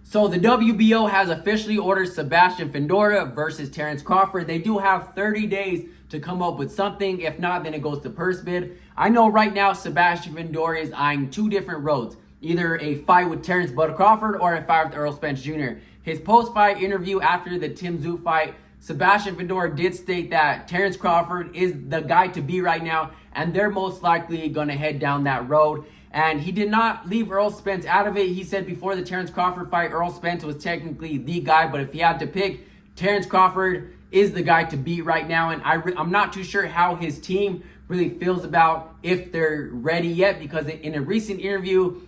So the WBO has officially ordered Sebastian Fundora versus Terrence Crawford. They do have 30 days to come up with something. If not, then it goes to purse bid. I know right now Sebastian Fundora is eyeing two different roads. Either a fight with Terrence Bud Crawford or a fight with Earl Spence Jr. His post-fight interview after the Tim Tszyu fight, Sebastian Fundora did state that Terrence Crawford is the guy to be right now, and they're most likely going to head down that road. And he did not leave Earl Spence out of it. He said before the Terrence Crawford fight, Earl Spence was technically the guy, but if he had to pick, Terrence Crawford is the guy to beat right now. And I'm not too sure how his team really feels about if they're ready yet, because in a recent interview,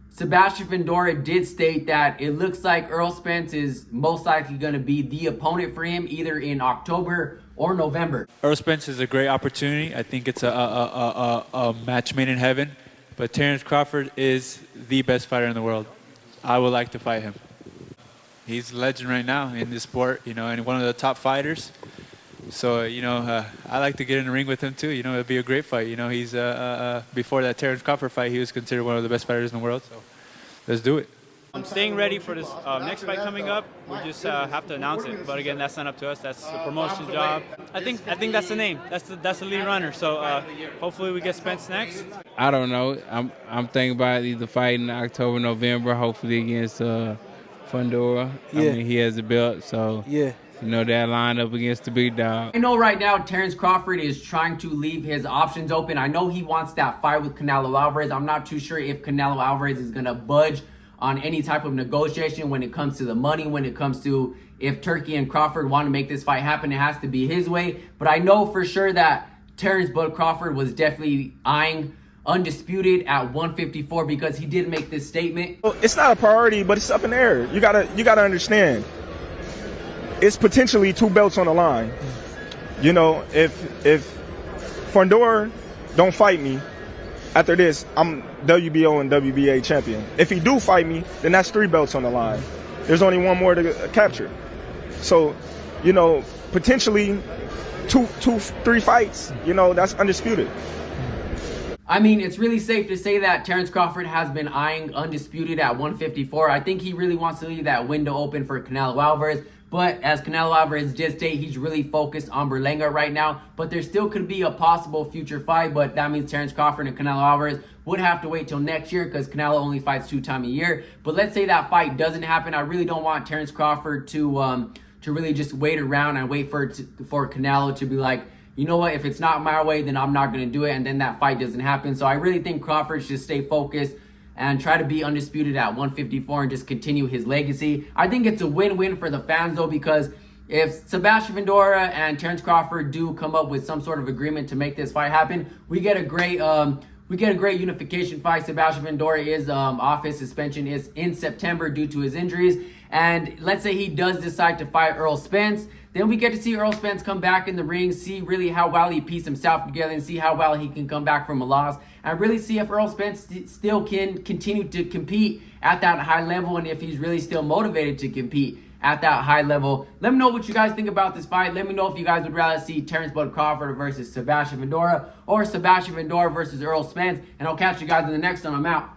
Sebastian Fundora did state that it looks like Earl Spence is most likely going to be the opponent for him either in October or November. Earl Spence is a great opportunity. I think it's a match made in heaven. But Terrence Crawford is the best fighter in the world. I would like to fight him. He's a legend right now in this sport, and one of the top fighters. So, I like to get in the ring with him too. It'll be a great fight. He's before that Terrence Crawford fight, he was considered one of the best fighters in the world. So, let's do it. I'm staying ready for this next fight coming up. We just have to announce it. But again, that's not up to us. That's the promotion job. I think that's the name. That's the lead runner. So hopefully we get Spence next. I don't know. I'm thinking about either fighting October, November, hopefully against Fundora. Yeah. I mean, he has a belt, so yeah. That line up against the big dog. I know right now Terrence Crawford is trying to leave his options open. I know he wants that fight with Canelo Alvarez. I'm not too sure if Canelo Alvarez is going to budge on any type of negotiation when it comes to the money, when it comes to if Turkey and Crawford want to make this fight happen, it has to be his way. But I know for sure that Terrence Bud Crawford was definitely eyeing undisputed at 154 because he did make this statement. It's not a priority, but it's up in the air. You gotta understand. It's potentially two belts on the line. If Fundora don't fight me, after this, I'm WBO and WBA champion. If he do fight me, then that's three belts on the line. There's only one more to capture. So, potentially three fights, that's undisputed. I mean, it's really safe to say that Terrence Crawford has been eyeing undisputed at 154. I think he really wants to leave that window open for Canelo Alvarez. But as Canelo Alvarez did state, he's really focused on Berlanga right now. But there still could be a possible future fight. But that means Terrence Crawford and Canelo Alvarez would have to wait till next year because Canelo only fights 2 times a year. But let's say that fight doesn't happen. I really don't want Terrence Crawford to really just wait around and wait for Canelo to be like, you know what, if it's not my way, then I'm not going to do it. And then that fight doesn't happen. So I really think Crawford should stay focused and try to be undisputed at 154 and just continue his legacy. I think it's a win-win for the fans, though, because if Sebastian Fundora and Terrence Crawford do come up with some sort of agreement to make this fight happen, we get a great unification fight. Sebastian Fundora is off his suspension is in September due to his injuries. And let's say he does decide to fight Earl Spence, then we get to see Earl Spence come back in the ring, see really how well he pieced himself together and see how well he can come back from a loss. And really see if Earl Spence still can continue to compete at that high level and if he's really still motivated to compete at that high level. Let me know what you guys think about this fight. Let me know if you guys would rather see Terrence Bud Crawford versus Sebastian Fundora or Sebastian Fundora versus Earl Spence. And I'll catch you guys in the next one. I'm out.